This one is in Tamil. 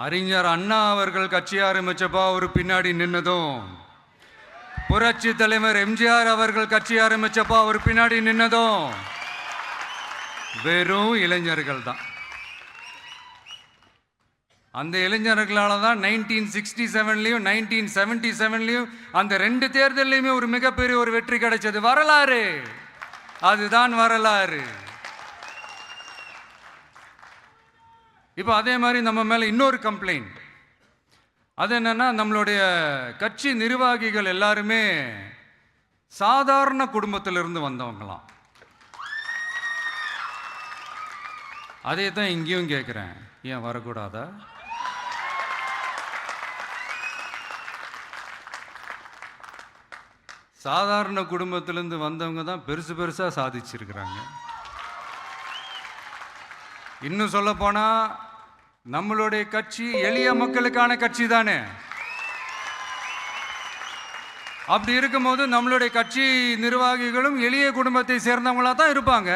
அறிஞர் அண்ணா அவர்கள் கட்சி ஆரம்பிச்சப்பா ஒரு பின்னாடி நின்னதும், புரட்சி தலைவர் எம்ஜிஆர் அவர்கள் கட்சி ஆரம்பிச்சப்பா ஒரு பின்னாடி நின்னதும் வெறும் இளைஞர்கள் தான். அந்த இளைஞர்களால தான் 1967லையும் 1977லையும் அந்த 2 தேர்தலையுமே ஒரு மிகப்பெரிய ஒரு வெற்றி கிடைச்சது. வரலாறு, அதுதான் வரலாறு. இப்போ அதே மாதிரி நம்ம மேல இன்னொரு கம்ப்ளைண்ட். அது என்னன்னா, நம்மளுடைய கட்சி நிர்வாகிகள் எல்லாருமே சாதாரண குடும்பத்திலிருந்து வந்தவங்களாம். அதே தான் இங்கேயும் கேட்குறேன், ஏன் வரக்கூடாதா? சாதாரண குடும்பத்திலிருந்து வந்தவங்க தான் பெருசு பெருசாக சாதிச்சிருக்கிறாங்க. இன்னும் சொல்ல போனா, நம்மளுடைய கட்சி எளிய மக்களுக்கான கட்சி தானே. அப்படி இருக்கும்போது நம்மளுடைய கட்சி நிர்வாகிகளும் எளிய குடும்பத்தை சேர்ந்தவங்களா தான் இருப்பாங்க.